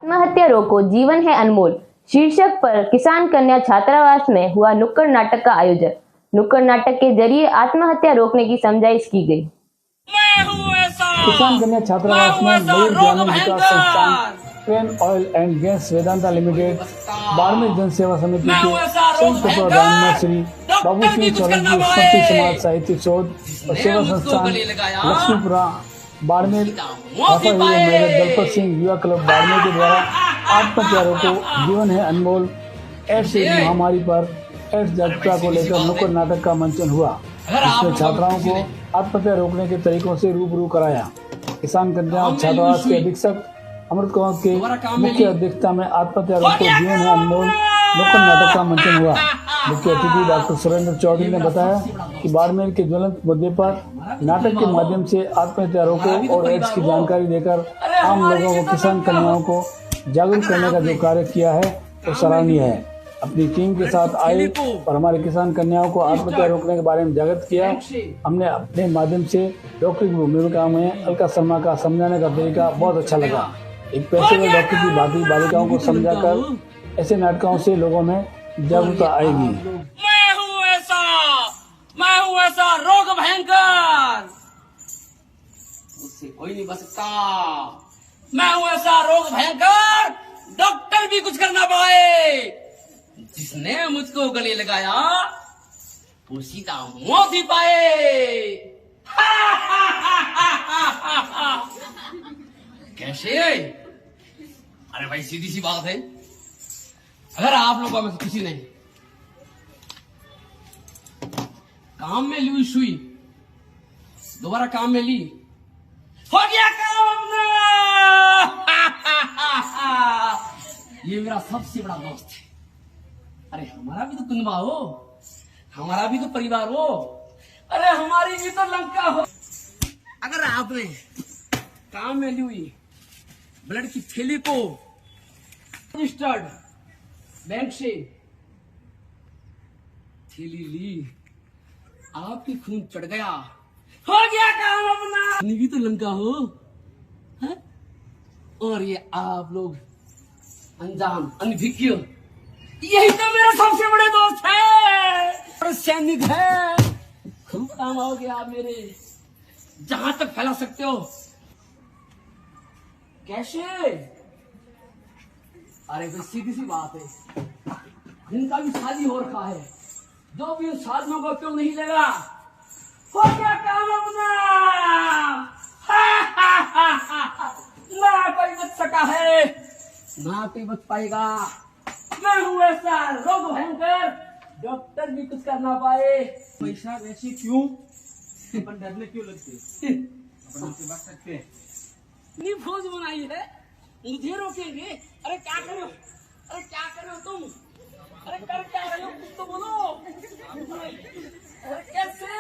आत्महत्या रोको, जीवन है अनमोल शीर्षक पर किसान कन्या छात्रावास में हुआ नुक्कड़ नाटक का आयोजन। नुक्कड़ नाटक के जरिए आत्महत्या रोकने की समझाइश की गई। किसान कन्या छात्रावास में मयूर ग्रामीण विकास संस्थान, train oil and gas Vedanta limited, Barmer जन सेवा समिति के संयुक्त प्रधान में श्री बाबू सिंह सोलंकी स्मृति समाज साहित्य शोध और सेवा संस्थान लक्ष्मीपुरा बाड़मेर दलपत सिंह युवा क्लब बाड़मेर के द्वारा आत्महत्या रोको, जीवन है अनमोल एड्स महामारी पर एड्स जागरूकता को लेकर नुक्कड़ नाटक का मंचन हुआ। इसमें छात्राओं को आत्महत्या रोकने के तरीकों से रूबरू कराया। किसान कन्या छात्रावास के अधीक्षक अमृत कुमार के मुख्य अध्यक्षता में आत्महत्या रोको, जीवन है अनमोल नुक्कड़ नाटक का मंचन हुआ। मुख्य अतिथि डॉक्टर सुरेंद्र चौधरी ने बताया कि बाड़मेर के ज्वलंत मुद्दे पर नाटक के माध्यम से आत्महत्या रोको और एड्स की जानकारी देकर आम लोगों को किसान कन्याओं को जागरूक करने का जो कार्य किया है वो सराहनीय है। अपनी टीम के साथ आए और हमारे किसान कन्याओं को आत्महत्या रोकने के बारे में जागृत किया। हमने अपने माध्यम से डॉक्टर की भूमिका में अलका शर्मा का समझाने का तरीका बहुत अच्छा लगा। एक पेशेवर डॉक्टर की भांति बालिकाओं को समझाकर ऐसे नाटकों से लोगों में जागरूकता आएगी। मैं हूँ ऐसा रोग भयंकर, उससे कोई नहीं बच सकता। मैं हूँ ऐसा रोग भयंकर, डॉक्टर भी कुछ कर ना पाए। जिसने मुझको गले लगाया वो सीधा मौत ही पाए। कैसे? अरे भाई सीधी सी बात है, अगर आप लोगों में से किसी ने काम में ली हुई सुई दोबारा काम में ली, हो गया काम अपना। ये मेरा सबसे बड़ा दोस्त है। अरे हमारा भी तो कुनबा हो, हमारा भी तो परिवार हो, अरे हमारी भी तो लंका हो। अगर आपने काम में ली हुई ब्लड की थैली को रजिस्टर्ड बैंक से थैली ली, आपकी खून चढ़ गया, हो गया काम अपना। भी तो लंका हो है? और ये आप लोग अनजान अनभिज्ञ, यही तो मेरे सबसे बड़े दोस्त है और सैनिक है। खूब काम आओगे आप मेरे, जहां तक फैला सकते हो। कैसे? अरे भाई सीधी सी बात है, जिनका भी शादी हो रखा है, जो भी उन साधनों का उपयोग नहीं लेगा, हो गया काम अपना। ना कोई बच सका है, ना कोई बच पाएगा। मैं हूँ ऐसा रोग भयंकर, डॉक्टर भी कुछ कर ना पाए। पैसा वैसे क्यों अपन डरने क्यों लगते? अपन उससे बच सकते हैं। इतनी फौज बनाई है, मुझे रोकेंगे? अरे क्या करो, अरे क्या करो तुम, अरे कर क्या रहे हो, कुछ तो बोलो। अरे कैसे?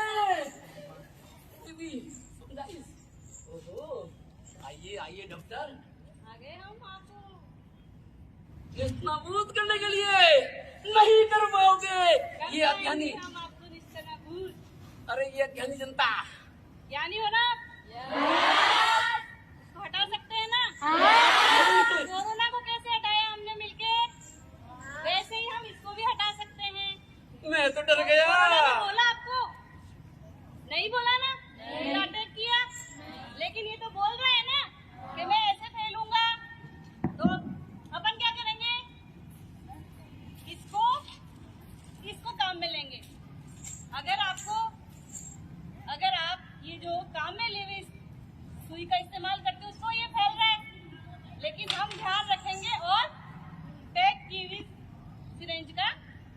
ओहो, आइए आइए डॉक्टर, आ गए हम आपको निस्ताबूद करने के लिए। नहीं कर पाओगे ये अज्ञानी, हम आपको निस्ताबूद। अरे ये अज्ञानी जनता। ज्ञानी हो ना आप? इसको हटा सकते हैं ना? कोरोना को कैसे हटाया हमने मिलके, वैसे ही हम इसको भी हटा सकते हैं। मैं तो डर गया। बोला आपको नहीं, बोला ना? नाटक किया, लेकिन ये तो बोल रहे हैं ना कि मैं ऐसे फैलूंगा, तो अपन क्या करेंगे? इसको काम में लेंगे। अगर आप ये जो काम में ले हुए सुई का इस्तेमाल करते हो, उसको ये फैल रहा है, लेकिन हम ध्यान रखेंगे और पैक की हुई सिरिंज का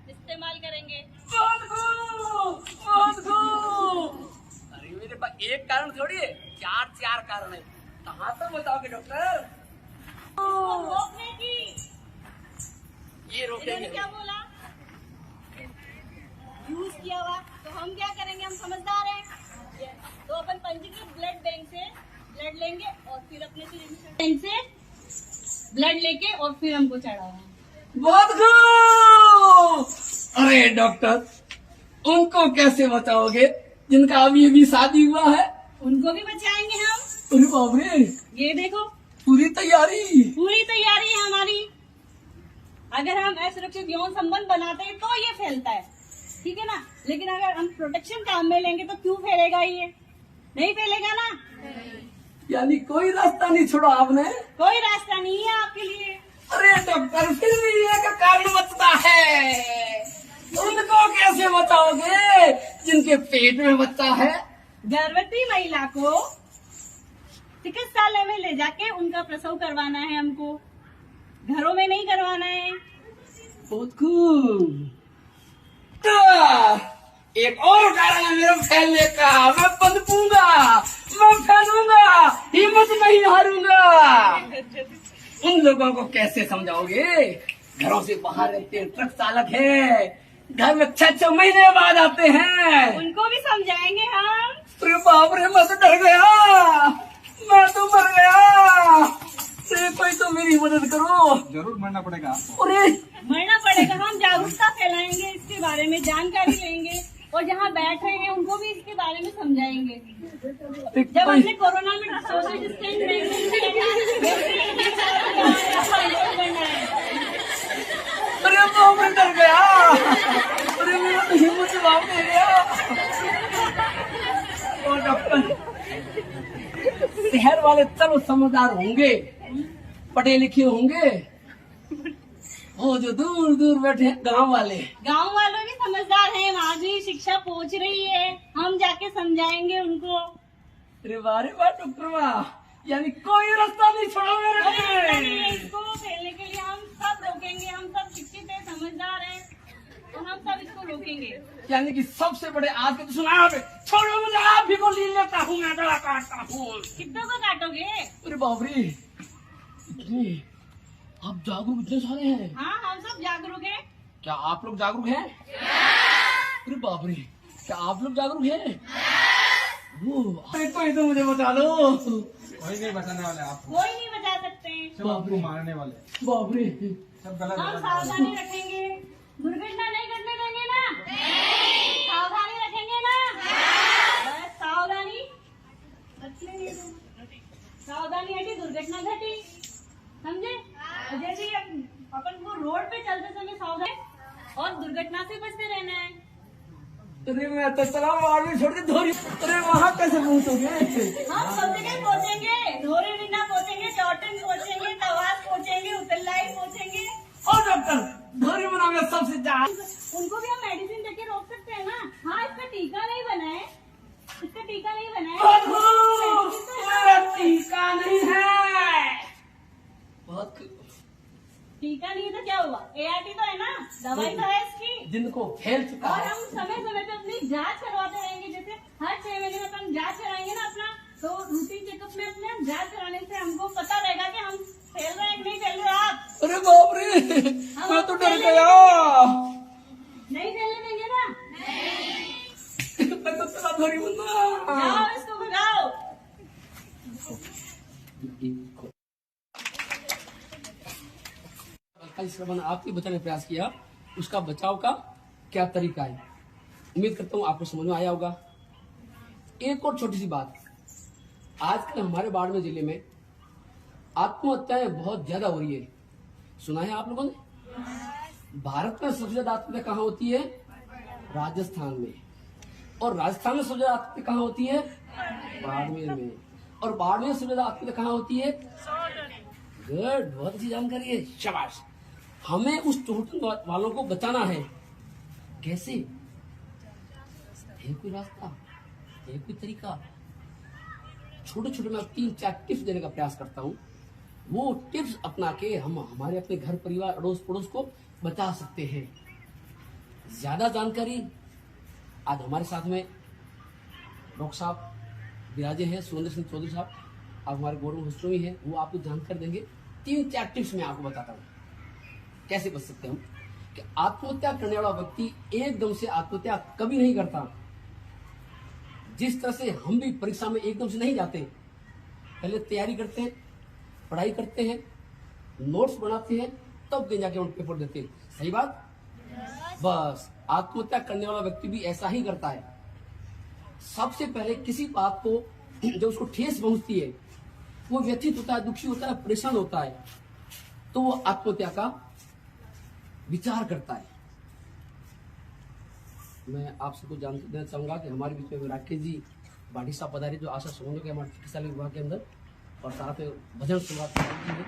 इस्तेमाल करेंगे। अरे मेरे पास एक कारण थोड़ी है, चार कारण है। कहाँ तक बताओगे डॉक्टर? रोकने की। ये रोकेंगे। क्या बोला? यूज किया हुआ, तो हम क्या करेंगे? हम समझदार हैं, तो अपन पंजीकृत ब्लड बैंक से ब्लड लेंगे और फिर अपने सिरिंज से ब्लड लेके और फिर हमको चढ़ाना। बहुत खूब। अरे डॉक्टर, उनको कैसे बचाओगे जिनका अभी शादी हुआ है? उनको भी बचाएंगे हम। अरे बाप रे, ये देखो पूरी तैयारी। पूरी तैयारी अगर हम असुरक्षित यौन संबंध बनाते हैं तो ये फैलता है, ठीक है ना। लेकिन अगर हम प्रोटेक्शन काम में लेंगे तो क्यों फैलेगा, ये नहीं फैलेगा ना। यानी कोई रास्ता नहीं छोड़ा आपने। कोई रास्ता नहीं है आपके लिए। अरे डॉक्टर, फिर भी ये का कारण बचता है, उनको कैसे बताओगे जिनके पेट में बच्चा है? गर्भवती महिला को चिकित्सालय में ले जाके उनका प्रसव करवाना है हमको, घरों में नहीं करवाना है। बहुत खूब। तो एक और कारण है मेरे फैलने का, मैं पनपूंगा, मैं फैलूंगा, हिम्मत नहीं हारूंगा। उन लोगों को कैसे समझाओगे? घरों से बाहर रहते हैं, ट्रक चालक है, घर में 6 महीने बाद आते हैं। उनको भी समझाएंगे हम। अरे बाप रे, मैं तो डर गया, मैं तो मर गया। अरे कोई तो मेरी मदद करो। जरूर मरना पड़ेगा आपको। अरे मरना पड़ेगा। हम जागरूकता फैलाएंगे, इसके बारे में जानकारी लेंगे और जहाँ बैठ रहे हैं उनको भी इसके बारे में समझाएंगे। जब हमने कोरोना में सोशल डिस्टेंस अरे बाप रे, डर गया। अरे मेरा तो हिम्मत जवाब दे गया। और डॉक्टर, शहर वाले चलो समझदार होंगे, पढ़े लिखे होंगे, वो जो दूर दूर बैठे हैं गांव वाले भी समझदार हैं, वहाँ भी शिक्षा पहुँच रही है, हम जाके समझाएंगे उनको। अरे वाह रे वाह डॉक्टर वाह, यानी कोई रास्ता नहीं छोड़ा मेरे लिए। इसको फैलने के लिए हम सब रोकेंगे, हम सब शिक्षित है, समझदार है और हम सब इसको रोकेंगे। यानी कि सबसे बड़े आज के तो सुना है, छोड़ो मुझे, आप भी को ले लेता हूँ, मैं गला काटता हूँ। कितनों को काटोगे? अरे बाप रे, इतने आप जागरूक इतने सारे हैं। हाँ, हम सब जागरूक हैं। क्या आप लोग जागरूक हैं? अरे बाप रे, क्या आप लोग जागरूक हैं? अरे कोई तो मुझे बता दो। कोई नहीं बचाने वाले आपको, कोई नहीं बचा सकते। सब आपको मारने वाले। बाप रे, सब गलत हम गलत सावधानी रखेंगे, दुर्घटना नहीं घटने देंगे ना। सावधानी रखेंगे ना। बस सावधानी सावधानी हटी, दुर्घटना घटी, समझे। जैसे अपन को रोड पे चलते समय सावधान और दुर्घटना से बचते रहना है। अरे मैं तो चला बाढ़ में छोड़ के धोरी। अरे वहाँ कैसे पहुँचोगे? हम सब जगह पहुँचेंगे, धोरी बिना पहुँचेंगे, चौटन पहुँचेंगे, तवास पहुँचेंगे, उतरलाई पहुँचेंगे। और डॉक्टर, धोरी बनाओगे सबसे ज्यादा। उनको भी हम मेडिसिन देके रोक सकते हैं ना। हाँ, इसका टीका नहीं बना है, इसका टीका नहीं बना है। मेरा टीका नहीं है। बहुत टीका नहीं है तो क्या हुआ? ART तो है ना, दवाई तो है इसकी। जिनको फैल चुका और है। हम समय समय पे अपनी जांच करवाते रहेंगे। जैसे हर 6 महीने में अपन जांच कराएंगे ना अपना, तो रूटीन चेकअप में अपने जांच कराने से हमको पता रहेगा कि हम फैल रहे हैं कि नहीं फैल रहे। आप अरे बाप रे, मैं तो डर गया। नहीं फैलने देंगे ना। मैं तो चला धोरी बना। जाओ, इसको भगाओ। मैंने आपके बचाने का प्रयास किया, उसका बचाव का क्या तरीका है, उम्मीद करता हूँ आपको समझ में आया होगा। एक और छोटी सी बात, आजकल हमारे बाड़मेर जिले में आत्महत्याएं बहुत ज्यादा हो रही है। सुना है आप लोगों ने? भारत में सबसे ज्यादा आत्महत्या कहाँ होती है? राजस्थान में। और राजस्थान में सबसे ज्यादा आत्महत्या कहाँ होती है? बाड़मेर में। और बाड़मेर में सबसे ज्यादा आत्महत्या कहाँ होती है? गुड, बहुत अच्छी जानकारी है, शाबाश। हमें उस टोटल वालों को बचाना है। कैसे है? कोई रास्ता है, कोई तरीका? छोटे छोटे मैं 3-4 टिप्स देने का प्रयास करता हूँ। वो टिप्स अपना के हम हमारे अपने घर परिवार अड़ोस पड़ोस को बचा सकते हैं। ज्यादा जानकारी आज हमारे साथ में डॉक्टर साहब विराजे हैं, सुरेंद्र सिंह चौधरी साहब, आप हमारे गवर्नमेंट हॉस्पिटल में हैं, वो आपको जानकारी देंगे। 3-4 टिप्स मैं आपको बताता हूँ कैसे बच सकते हैं हम। कि आत्महत्या करने वाला व्यक्ति एकदम से आत्महत्या कभी नहीं करता। जिस तरह से हम भी परीक्षा में एकदम से नहीं जाते, पहले तैयारी करते हैं, पढ़ाई करते हैं, नोट्स बनाते हैं, तब कहीं जाके उन पेपर देते हैं। सही बात? बस आत्महत्या करने वाला व्यक्ति भी ऐसा ही करता है। सबसे पहले किसी बात को जब उसको ठेस पहुंचती है, वो व्यथित होता है, दुखी होता है, परेशान होता है, तो वो आत्महत्या का विचार करता है। मैं आपसे कुछ जानना चाहूँगा कि हमारे बीच में राकेश जी भाटी साहब पधारे, जो आशा समझो के हमारे चिकित्सालय विभाग के अंदर, और साथ में भजन शुरुआत की है,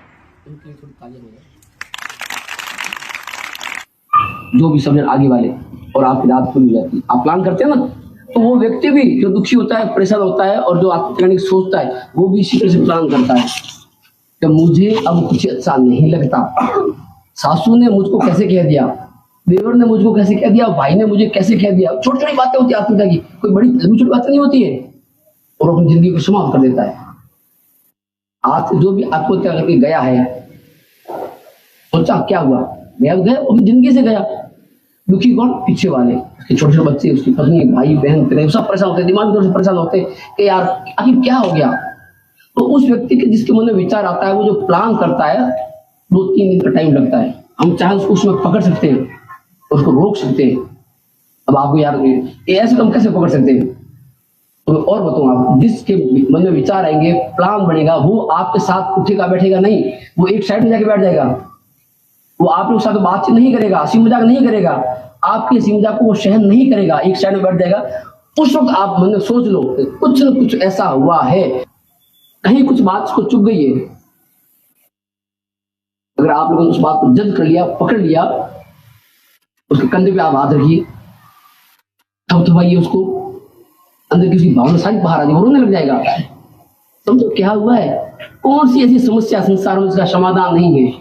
उनके लिए थोड़ी तालियां हो जाए। जो भी समझ आगे वाले और आपकी रात खुल जाती है, आप प्लान करते हैं ना, तो वो व्यक्ति भी जो दुखी होता है, परेशान होता है, और जो आत्मनिक सोचता है, वो भी इसी तरह से प्लान करता है कि मुझे अब कुछ अच्छा नहीं लगता। सासू ने मुझको कैसे कह दिया, देवर ने मुझको कैसे कह दिया, भाई ने मुझे कैसे कह दिया। छोटी छोटी बातें होती है आत्महत्या की, कोई बड़ी लंबी छोटी बातें नहीं होती है, और अपनी जिंदगी को समाप्त कर देता है। आज जो भी आत्महत्या करके गया है, सोचा क्या हुआ, गया अपनी जिंदगी से गया। दुखी कौन, पीछे वाले, उसके छोटे छोटे बच्चे, उसकी पत्नी, भाई बहन, तेरे सब परेशान होते, दिमागी तौर से परेशान होते कि यार आखिर क्या हो गया। तो उस व्यक्ति के जिसके मन में विचार आता है, वो जो प्लान करता है, 2-3 दिन का टाइम लगता है। हम चाहे उसको उसमें पकड़ सकते हैं, उसको रोक सकते हैं। अब आपको यार ये ऐसे हम कैसे पकड़ सकते हैं, तो और बताऊं आप, जिसके मन में विचार आएंगे, प्लान बनेगा, वो आपके साथ उठेगा बैठेगा नहीं, वो एक साइड में जाके बैठ जाएगा। वो आप लोग साथ बातचीत नहीं करेगा, हंसी मजाक नहीं करेगा, आपकी हंसी मजाक को वो सहन नहीं करेगा, एक साइड में बैठ जाएगा। उस वक्त आप मन में सोच लो कुछ न कुछ ऐसा हुआ है, कहीं कुछ बात उसको चुभ गई है। अगर आप लोगों ने उस बात को जज कर लिया, पकड़ लिया, उसके कंधे पे आप हाथ रखिए, थपथपाइए उसको, अंदर की उसकी भावना सारी बाहर आ जाएगी, रोने लग जाएगा। समझो क्या हुआ है। कौन सी ऐसी समस्या संसार में इसका समाधान नहीं है,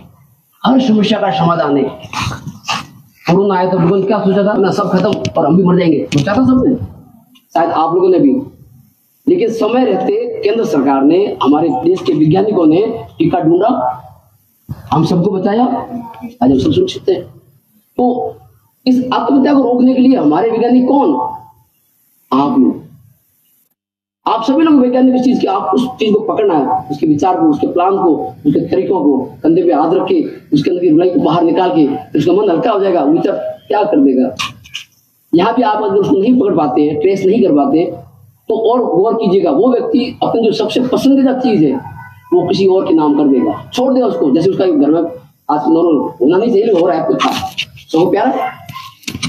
हर समस्या का समाधान है। कोरोना आया तो लोगों ने क्या सोचा था, ना सब खत्म और हम भी मर जाएंगे, सोचा था सबने, शायद आप लोगों ने भी। लेकिन समय रहते केंद्र सरकार ने, हमारे देश के वैज्ञानिकों ने टीका ढूंढा, हम सबको बचाया, आज हम सब सुरक्षित हैं। तो इस आत्महत्या को रोकने के लिए हमारे वैज्ञानिक कौन, आप लोग, आप सभी लोग वैज्ञानिक इस चीज की, आप उस चीज को पकड़ना है, उसके विचार को, उसके प्लान को, उसके तरीकों को, कंधे पे हाथ रख के, उसके अंदर की रुलाई को बाहर निकाल के, उसका मन हल्का हो जाएगा, विचार क्या कर देगा। यहाँ भी आप अगर उसको नहीं पकड़ पाते हैं, ट्रेस नहीं कर पाते, तो और गौर कीजिएगा, वो व्यक्ति अपनी जो सबसे पसंदीदा चीज है वो किसी और के नाम कर देगा, छोड़ देगा उसको। जैसे उसका घर में आज नॉर्मल होना नहीं चाहिए, हो रहा है कुछ था, तो प्यारा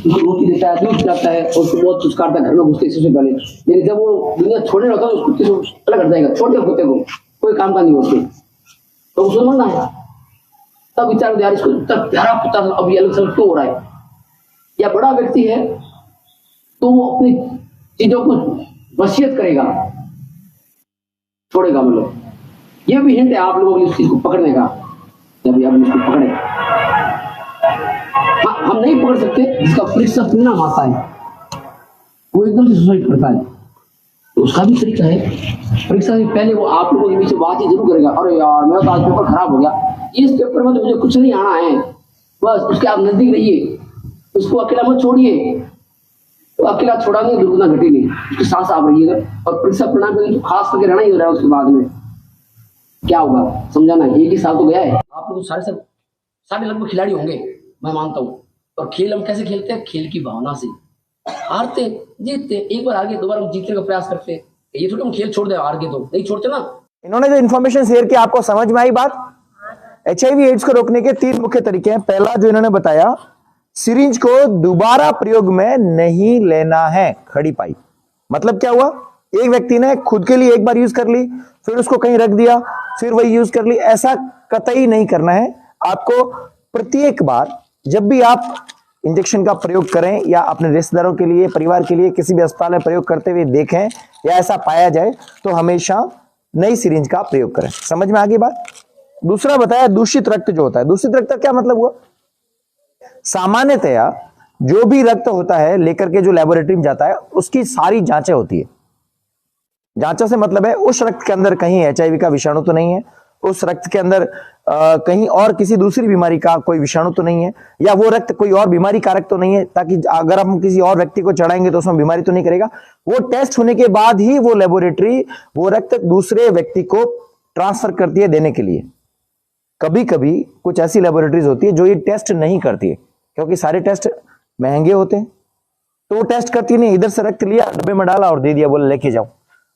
उसको रोटी देता है, दूध पिलाता है, और उसको बहुत कुछ काटता है घर में घुसते सबसे पहले। लेकिन जब वो दुनिया छोड़ने लगता है, उस कुत्ते से अलग हट जाएगा, छोड़ दिया कुत्ते को, कोई काम का नहीं उसको, तो उसको मरना है। तब विचार यार इसको तब प्यारा कुत्ता अभी अलग से क्यों हो रहा है। या बड़ा व्यक्ति है तो वो अपनी चीजों को वसीयत करेगा, छोड़ेगा, मतलब ये भी हिंट है आप लोगों के लिए उस चीज को पकड़ने का। जब आप इसको पकड़े, हम नहीं पकड़ सकते, जिसका परीक्षा परिणाम आता है वो एकदम से सुसाइड करता है, तो उसका भी तरीका है। परीक्षा से पहले वो आप लोगों के बीच बातचीत जरूर करेगा, अरे यार मेरा तो आज पेपर खराब हो गया, इस पेपर में तो मुझे कुछ नहीं आना है, बस उसके आप नजदीक रहिए, उसको अकेला मत छोड़िए। तो अकेला छोड़ा नहीं, दुर्घटना घटी नहीं, उसके साथ आप रहिएगा। और परीक्षा परिणाम में तो खास करके रहना ही हो रहा है, उसके बाद में क्या होगा समझाना। 1 ही साल तो गया है, आप लोग सारे लगभग खिलाड़ी होंगे, मैं मानता हूँ। और खेल हम कैसे खेलते हैं, खेल की भावना से, हारते जीतते, एक बार आगे दोबारा हम जीतने का प्रयास करते हैं। ये थोड़ा हम खेल छोड़ दे, हार के तो नहीं छोड़ते ना। इन्होंने जो इन्फॉर्मेशन शेयर की, आपको समझ में आई बात। HIV एड्स को रोकने के 3 मुख्य तरीके हैं। पहला जो इन्होंने बताया, सिरिंज को दोबारा प्रयोग में नहीं लेना है, खड़ी पाई। मतलब क्या हुआ, एक व्यक्ति ने खुद के लिए एक बार यूज कर ली, फिर उसको कहीं रख दिया, फिर वही यूज कर ली, ऐसा कतई नहीं करना है। आपको प्रत्येक बार जब भी आप इंजेक्शन का प्रयोग करें या अपने रिश्तेदारों के लिए, परिवार के लिए किसी भी अस्पताल में प्रयोग करते हुए देखें या ऐसा पाया जाए, तो हमेशा नई सिरिंज का प्रयोग करें। समझ में आ गई बात। दूसरा बताया, दूषित रक्त जो होता है। दूषित रक्त का क्या मतलब हुआ, सामान्यतया जो भी रक्त होता है लेकर के जो लेबोरेटरी में जाता है, उसकी सारी जांचें होती है। जांचों से मतलब है उस रक्त के अंदर कहीं HIV का विषाणु तो नहीं है, उस रक्त के अंदर कहीं और किसी दूसरी बीमारी का कोई विषाणु तो नहीं है, या वो रक्त कोई और बीमारी कारक तो नहीं है, ताकि अगर हम किसी और व्यक्ति को चढ़ाएंगे तो उसमें बीमारी तो नहीं करेगा। वो टेस्ट होने के बाद ही वो लेबोरेटरी वो रक्त दूसरे व्यक्ति को ट्रांसफर करती है देने के लिए। कभी कभी कुछ ऐसी लेबोरेटरीज होती है जो ये टेस्ट नहीं करती है, क्योंकि सारे टेस्ट महंगे होते हैं, तो वो टेस्ट करती नहीं, इधर से रक्त लिया, डब्बे में डाला और दे दिया, बोले लेके जाओ।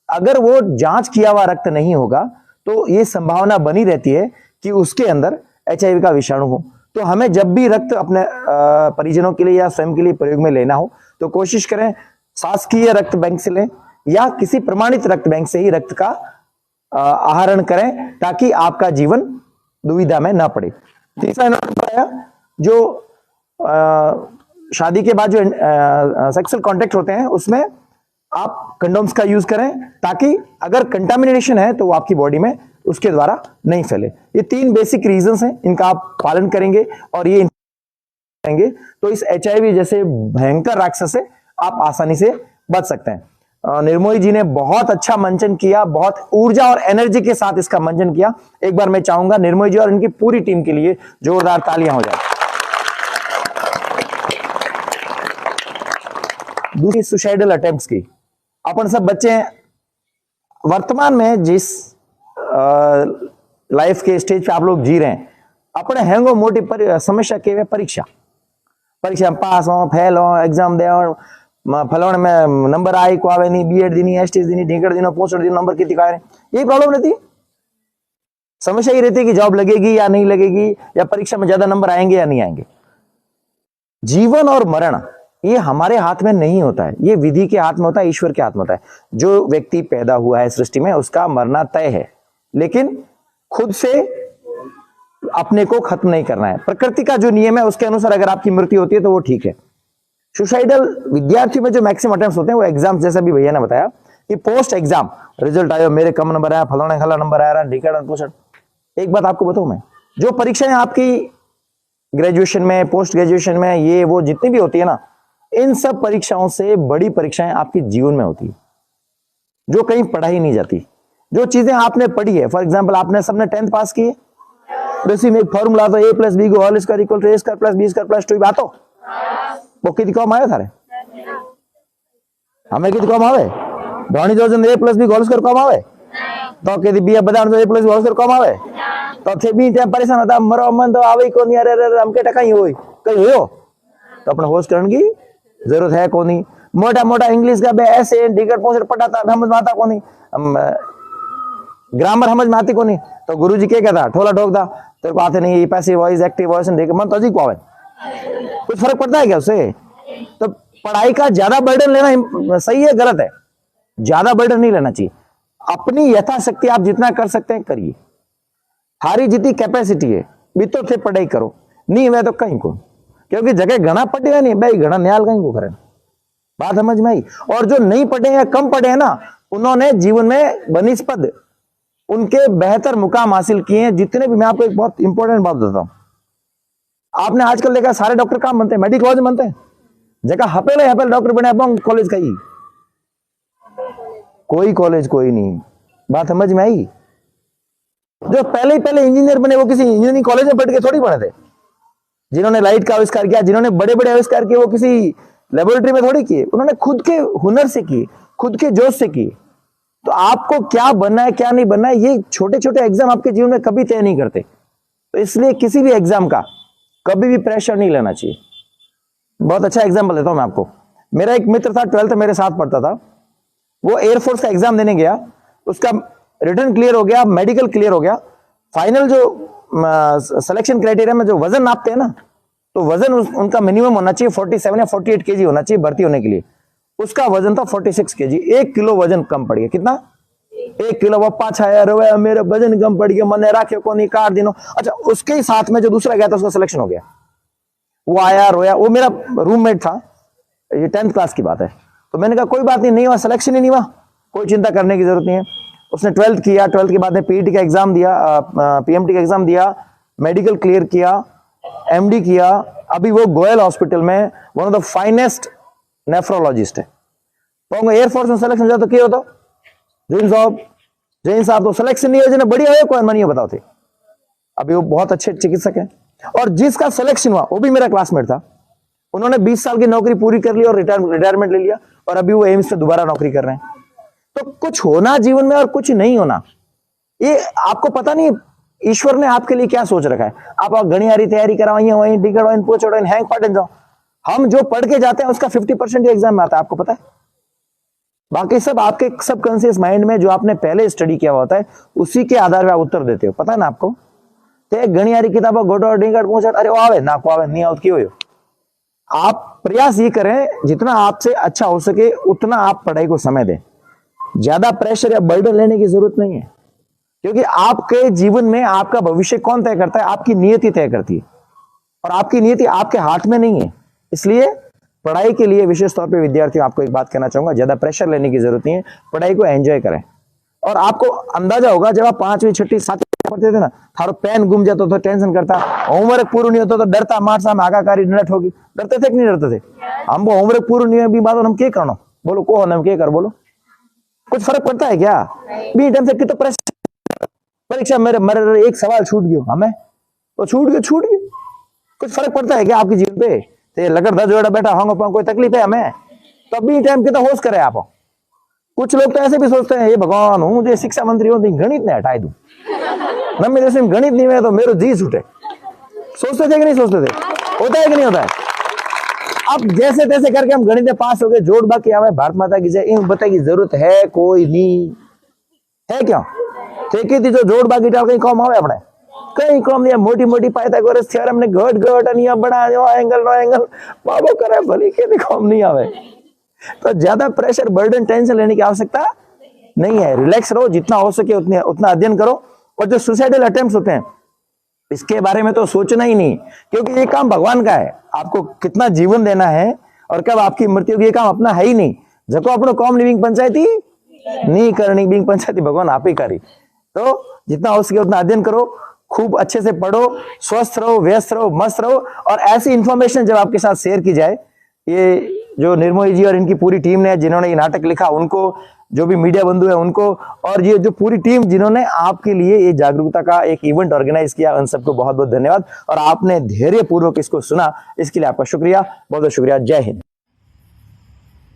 अगर वो जांच किया हुआ रक्त नहीं होगा तो ये संभावना बनी रहती है कि उसके अंदर HIV का विषाणु हो। तो हमें जब भी रक्त अपने परिजनों के लिए या स्वयं के लिए प्रयोग में लेना हो तो कोशिश करें शासकीय रक्त बैंक से लें या किसी प्रमाणित रक्त बैंक से ही रक्त का आहरण करें, ताकि आपका जीवन दुविधा में ना पड़े। तीसरा इन्होंने बताया जो शादी के बाद जो सेक्सुअल कांटेक्ट होते हैं उसमें आप कंडोम्स का यूज करें, ताकि अगर कंटामिनेशन है तो वो आपकी बॉडी में उसके द्वारा नहीं फैले। ये 3 बेसिक रीजंस हैं, इनका आप पालन करेंगे और ये करेंगे तो इस HIV जैसे भयंकर राक्षस से आप आसानी से बच सकते हैं। निर्मोही जी ने बहुत अच्छा मंचन किया, बहुत ऊर्जा और एनर्जी के साथ इसका मंचन किया। एक बार मैं चाहूंगा निर्मोही जी और इनकी पूरी टीम के लिए जोरदार तालियां हो जाए। दूसरी सुसाइडल अटेम्प्ट्स की, अपन सब बच्चे हैं, वर्तमान में जिस लाइफ के स्टेज पे आप लोग जी रहे हैं, अपने हैंगो मोटी समस्या के परीक्षा में पास हो फेल हो एग्जाम दे फलाने में नंबर आई को आवे नहीं, बीएड दीनी एसटीएस दीनी ढीकड़ दिनो पोस्टर दिनो नंबर कितनी का यही प्रॉब्लम रहती है। समस्या ये रहती है कि जॉब लगेगी या नहीं लगेगी, या परीक्षा में ज्यादा नंबर आएंगे या नहीं आएंगे। जीवन और मरण ये हमारे हाथ में नहीं होता है, ये विधि के हाथ में होता है, ईश्वर के हाथ में होता है। जो व्यक्ति पैदा हुआ है सृष्टि में उसका मरना तय है, लेकिन खुद से अपने को खत्म नहीं करना है। प्रकृति का जो नियम है उसके अनुसार अगर आपकी मृत्यु होती है तो वो ठीक है। सुसाइडल विद्यार्थियों में जो मैक्सिमम अटेम्प्ट्स होते हैं वो एग्जाम, जैसा भी भैया ने बताया कि पोस्ट एग्जाम रिजल्ट आयो मेरे कम नंबर आया, फलाना खला नंबर आया, एक बात आपको बताऊं मैं, जो परीक्षाएं आपकी ग्रेजुएशन में पोस्ट ग्रेजुएशन में ये वो जितनी भी होती है ना, इन सब परीक्षाओं से बड़ी परीक्षाएं आपके जीवन में होती है जो कहीं पढ़ाई नहीं जाती। जो चीजें आपने पढ़ी है, फॉर एग्जांपल आपने सबने 10th पास की है, बेसिक में एक फॉर्मूला तो a + b को whole square equal to a square plus b square plus 2 बात हो वो कितनी कम आए थारे हमें कितनी कम आवे धोनी जो a + b होल स्क्वायर कम आवे तो कितनी b बदान तो a + b होल स्क्वायर कम आवे तो थे भी टाइम परेशान होता मरो मन तो आवे को नहीं, अरे हमके टका ही होई कहीं हो तो अपने होस्ट करने की जरूरत है को नहीं। मोटा मोटा इंग्लिश का ऐसे टिकट पहुंच पढ़ाता समझ में आता को नहीं, ग्रामर समझ में आती को नहीं, तो गुरुजी क्या कहता ठोला ठोकता तेरे को आते नहीं, पैसिव वॉइस एक्टिव वॉइस देख मन तो अजीब को आवे, कुछ फर्क पड़ता है क्या उससे? तो पढ़ाई का ज्यादा बर्डन लेना सही है गलत है? ज्यादा बर्डन नहीं लेना चाहिए। अपनी यथाशक्ति आप जितना कर सकते हैं करिए, हारी जितनी कैपेसिटी है बीतो थे पढ़ाई करो, नहीं हुआ तो कहीं को, क्योंकि जगह घना पढ़ेगा नहीं भाई घना न्याल कहीं को करे, बात समझ में आई। और जो नहीं पढ़े या कम पढ़े हैं ना, उन्होंने जीवन में बनिस्पत उनके बेहतर मुकाम हासिल किए हैं जितने भी। मैं आपको एक बहुत इंपॉर्टेंट बात बताता हूं, आपने आजकल देखा सारे डॉक्टर कहां बनते हैं, मेडिकल कॉलेज बनते हैं, जगह हपेल डॉक्टर बने कॉलेज का ही कोई कॉलेज कोई नहीं, बात समझ में आई। जो पहले इंजीनियर बने वो किसी इंजीनियरिंग कॉलेज में पढ़ के थोड़ी बने थे, जिन्होंने लाइट का आविष्कार किया, जिन्होंने बड़े बड़े आविष्कार किए वो किसी लेबोरेटरी में थोड़ी किए, उन्होंने खुद के हुनर से किए, खुद के जोश से किए। तो आपको क्या बनना है क्या नहीं बनना है ये छोटे छोटे एग्जाम आपके जीवन में कभी तय नहीं करते, तो इसलिए किसी भी एग्जाम का कभी भी प्रेशर नहीं लेना चाहिए। बहुत अच्छा एग्जाम्पल देता हूं मैं आपको। मेरा एक मित्र था 12th मेरे साथ पढ़ता था, वो एयरफोर्स का एग्जाम देने गया, उसका रिटर्न क्लियर हो गया, मेडिकल क्लियर हो गया, फाइनल जो सिलेक्शन क्राइटेरिया में जो वजन नापते हैं ना, तो वजन उनका मिनिमम होना चाहिए 47 या 48 केजी होना चाहिए भर्ती होने के लिए। उसका वजन था 46 केजी, 1 किलो वजन कम पड़ गया। कितना? 1 किलो। वो पाछा यार मेरा वजन कम पड़ गया, मैंने राखे को नहीं काट दिनो। अच्छा, उसके ही साथ में जो दूसरा गया था उसका सिलेक्शन हो गया, वो आया रोया, वो मेरा रूममेट था, ये 10th क्लास की बात है। तो मैंने कहा कोई बात नहीं हुआ, सिलेक्शन ही नहीं हुआ, कोई चिंता करने की जरूरत नहीं है। उसने 12th किया, 12th के बाद में पीईटी का एग्जाम दिया, पीएमटी का एग्जाम दिया, मेडिकल क्लियर किया, एमडी किया, अभी वो गोयल हॉस्पिटल में one of the finest nephrologist है। तो एयरफोर्स में सिलेक्शन जाता क्या होता जैन साहब तो सिलेक्शन नहीं है, बढ़िया है कोई नहीं बताओ थे। अभी वो बहुत अच्छे चिकित्सक हैं, और जिसका सिलेक्शन हुआ वो भी मेरा क्लासमेट था। उन्होंने 20 साल की नौकरी पूरी कर ली और रिटायरमेंट ले लिया, और अभी वो एम्स में दोबारा नौकरी कर रहे हैं। तो कुछ होना जीवन में और कुछ नहीं होना, ये आपको पता नहीं ईश्वर ने आपके लिए क्या सोच रखा है। आप घड़ियारी तैयारी करवाइए, वहीं टिकट वहीं पूछो हैंग पाटन जाओ। हम जो पढ़ के जाते हैं उसका 50% एग्जाम में आता है, आपको पता है। बाकी सब आपके सबकॉन्शियस माइंड में जो आपने पहले स्टडी किया हुआ होता है, उसी के आधार पर आप उत्तर देते हो, पता है ना आपको। ते घणी सारी किताबों घोटो ढींगड़ पूछे अरे वो आवे ना को आवे नहीं आवत क्यों हो। आप प्रयास ये करें जितना आपसे अच्छा हो सके उतना आप पढ़ाई को समय दें। ज्यादा प्रेशर या बर्डन लेने की जरूरत नहीं है, क्योंकि आपके जीवन में आपका भविष्य कौन तय करता है? आपकी नियति तय करती है, और आपकी नियति आपके हाथ में नहीं है। इसलिए पढ़ाई के लिए विशेष तौर पे विद्यार्थियों आपको एक बात कहना चाहूंगा, ज्यादा प्रेशर लेने की जरूरत नहीं है, पढ़ाई को एंजॉय करें। और आपको अंदाजा होगा जब आप 5वीं 6वीं 7वीं पढ़ते थे ना, थारो पेन गुम जाता तो टेंशन करता, होमवर्क पूरा नहीं होता तो डरता, मार सामने आगाकारी नट होगी, डरते थे कि नहीं डरते थे? हमको होमवर्क पूरा नहीं है बात हम क्या करना, बोलो को हम क्या कर, बोलो कुछ फर्क पड़ता है क्या? बी टाइम से कितना प्रेशर, परीक्षा मेरे मेरे एक सवाल छूट गयो, हमें तो छूट गयो, कुछ फर्क पड़ता है क्या आपके जीवन पे? ते लगड़ जोड़ा बैठा होंगे, कोई तकलीफ है हमें? तो बी टाइम कितना होश करे आप। कुछ लोग तो ऐसे भी सोचते हैं ये भगवान हूं मुझे शिक्षा मंत्री हो गणित ने हटाई दूं, नम्मी जैसे गणित नहीं है तो मेरे जी छूटे। सोचते थे कि नहीं सोचते थे? होता है कि नहीं होता है? अब जैसे तैसे करके हम गणित में पास हो गए, जोड़ बाकी आवे, भारत माता की जय, इन बता की जरूरत है कोई नहीं है क्या? ठेकी थी जो जोड़ बाकी डाल कहीं कम आवे, अपने कहीं कम नहीं। मोटी मोटी पाइथागोरस थ्योरम ने घट घट अनिया बना दो, एंगल नो एंगल बाबो करे भली के कम नहीं आवे। तो ज्यादा प्रेशर बर्डन टेंशन लेने की आवश्यकता नहीं है, रिलैक्स रहो, जितना हो सके उतना अध्ययन करो। और जो सुसाइडल अटेम्प्ट्स होते हैं इसके बारे में तो सोचना ही नहीं, क्योंकि ये काम भगवान का है, आपको कितना जीवन देना है और कब आपकी मृत्यु, ये काम अपना है ही नहीं। जको अपनो कॉम लिविंग पंचायती नहीं करनी, बिंग पंचायती भगवान आप ही करी। तो जितना हो सके उतना अध्ययन करो, खूब अच्छे से पढ़ो, स्वस्थ रहो, व्यस्त रहो, मस्त रहो। और ऐसी इंफॉर्मेशन जब आपके साथ शेयर की जाए, ये जो निर्मोही जी और इनकी पूरी टीम ने जिन्होंने ये नाटक लिखा उनको, जो भी मीडिया बंधु है उनको, और ये जो पूरी टीम जिन्होंने आपके लिए ये जागरूकता का एक इवेंट ऑर्गेनाइज किया, उन सबको बहुत बहुत धन्यवाद। और आपने धैर्य पूर्वक इसको सुना, इसके लिए आपका शुक्रिया, बहुत बहुत शुक्रिया। जय हिंद।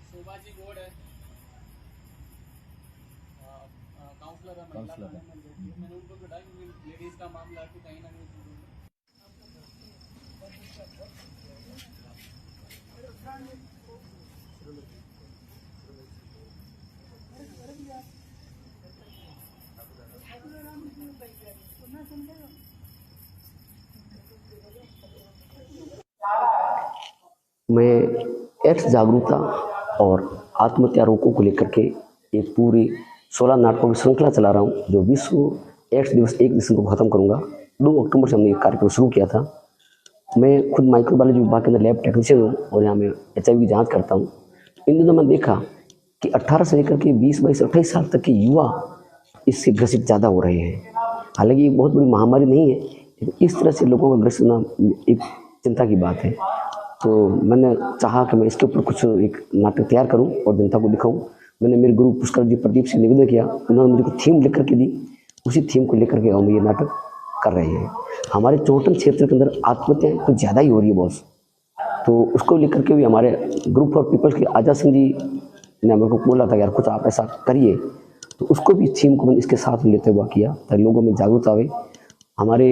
शोभाजी गौड़ है, काउंसलर है, मैंने उनको बताया कि लेडीज का मामला है तो कहीं ना कहीं मैं एड्स जागरूकता और आत्महत्या रोकों को लेकर के एक पूरी 16 नाटकों की श्रृंखला चला रहा हूँ, जो विश्व एड्स दिवस 1 दिसंबर को ख़त्म करूँगा। 2 अक्टूबर से हमने ये कार्यक्रम शुरू किया था। मैं खुद माइक्रोबायोलॉजी विभाग के अंदर लैब टेक्नीशियन हूँ और यहाँ मैं HIV की जाँच करता हूँ। इन दिनों मैंने देखा कि 18 से लेकर के 20, 22, 28 साल तक के युवा इससे ग्रसित ज़्यादा हो रहे हैं। हालांकि ये बहुत बड़ी महामारी नहीं है, लेकिन इस तरह से लोगों का ग्रसित होना एक चिंता की बात है। तो मैंने चाहा कि मैं इसके ऊपर कुछ एक नाटक तैयार करूं और जनता को दिखाऊं। मैंने मेरे गुरु पुष्कर जी प्रदीप से निवेदन किया, उन्होंने मुझे कुछ थीम लिख करके दी, उसी थीम को लेकर के हम ये नाटक कर रहे हैं। हमारे चोटन क्षेत्र के अंदर आत्महत्याएँ कुछ ज़्यादा ही हो रही है बॉस, तो उसको लेकर के भी हमारे ग्रुप फॉर पीपल्स के आजाद सिंह जी ने मेरे को बोला था यार कुछ आप ऐसा करिए, तो उसको भी थीम को मैंने इसके साथ लेते हुआ किया ताकि लोगों में जागरूकता आवे। हमारे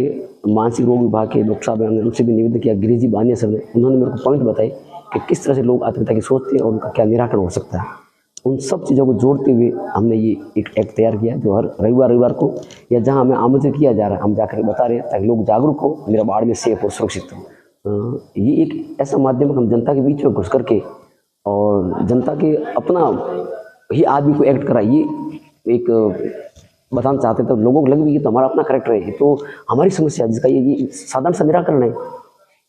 मानसिक रोग विभाग के डॉक्टर साहब ने उनसे भी निवेदन किया, गिरीश जी बानिया सर ने, उन्होंने मेरे को पॉइंट बताए कि किस तरह से लोग आत्महत्या की सोचते हैं और उनका क्या निराकरण हो सकता है। उन सब चीज़ों को जोड़ते हुए हमने ये एक एक्ट तैयार किया, जो हर रविवार को या जहाँ हमें आमंत्रित किया जा रहा है हम जाकर बता रहे हैं ताकि लोग जागरूक हो, मेरा बाड़ में सेफ और सुरक्षित हो। ये एक ऐसा माध्यम है हम जनता के बीच में घुस करके और जनता के अपना ही आदमी को एक्ट कराए, ये एक बताना चाहते थे। तो लोगों को लग भी ये तो हमारा अपना करेक्टर है, तो हमारी समस्या जिसका ये साधारण सा निराकरण है।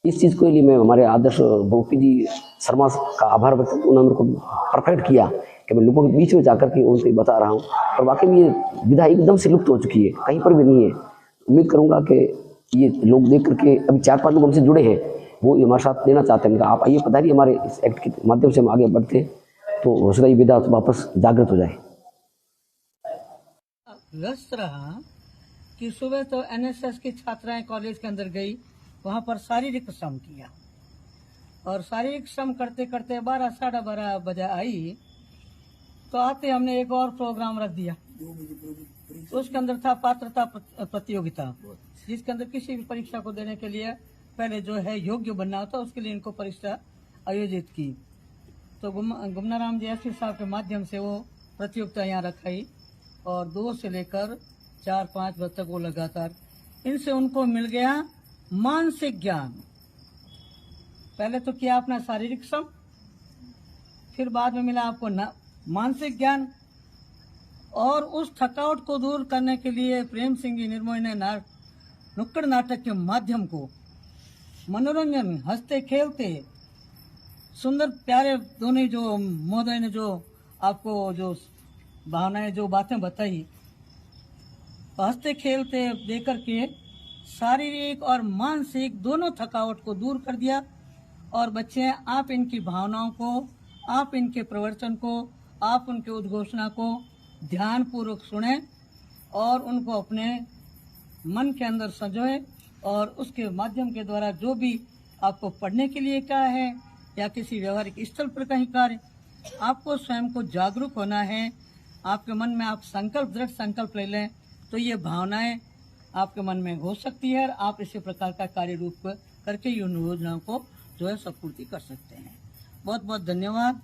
इस चीज़ के लिए मैं हमारे आदर्श गोपी जी शर्मा का आभार व्यक्त करता हूं। उन्होंने मेरे को परफेक्ट किया कि मैं लोगों के बीच में जाकर के उनसे बता रहा हूँ, और वाकई में ये विधा एकदम से लुप्त हो चुकी है, कहीं पर भी नहीं है। उम्मीद करूँगा कि ये लोग देख करके, अभी 4-5 लोग हमसे जुड़े हैं, वो हमारे साथ लेना चाहते हैं। आप आइए पधारिए, हमारे इस एक्ट के माध्यम से हम आगे बढ़ते तो हो सकता है ये विधा वापस जागृत हो जाए। व्यस्त रहा कि सुबह तो NSS की छात्राएं कॉलेज के अंदर गई, वहां पर शारीरिक श्रम किया, और शारीरिक श्रम करते करते 12 साढ़े 12 बजे आई, तो आते हमने एक और प्रोग्राम रख दिया। उसके अंदर था पात्रता प्रतियोगिता, जिसके अंदर किसी भी परीक्षा को देने के लिए पहले जो है योग्य बनना होता, उसके लिए इनको परीक्षा आयोजित की। तो गुमनाराम जी एसपी साहब के माध्यम से वो प्रतियोगिता यहाँ रखाई, और 2 से लेकर 4-5 बजे तक वो लगातार इनसे उनको मिल गया मानसिक ज्ञान। पहले तो किया अपना शारीरिक श्रम, फिर बाद में मिला आपको मानसिक ज्ञान। और उस थकावट को दूर करने के लिए प्रेम सिंह जी निर्मोही ने नुक्कड़ नाटक के माध्यम को मनोरंजन, हंसते खेलते, सुंदर प्यारे दोनों जो महोदय ने जो आपको जो भावनाएं, जो बातें बताई, हंसते खेलते देकर के शारीरिक और मानसिक दोनों थकावट को दूर कर दिया। और बच्चे, आप इनकी भावनाओं को, आप इनके प्रवचन को, आप उनके उद्घोषणा को ध्यान पूर्वक सुने और उनको अपने मन के अंदर संजोए। और उसके माध्यम के द्वारा जो भी आपको पढ़ने के लिए कहा है या किसी व्यवहारिक स्थल पर कहीं कार्य, आपको स्वयं को जागरूक होना है। आपके मन में आप संकल्प, दृढ़ संकल्प ले लें तो ये भावनाएं आपके मन में हो सकती है और आप इसी प्रकार का कार्य रूप करके इन योजनाओं को जो है सपूर्ति कर सकते हैं। बहुत बहुत धन्यवाद।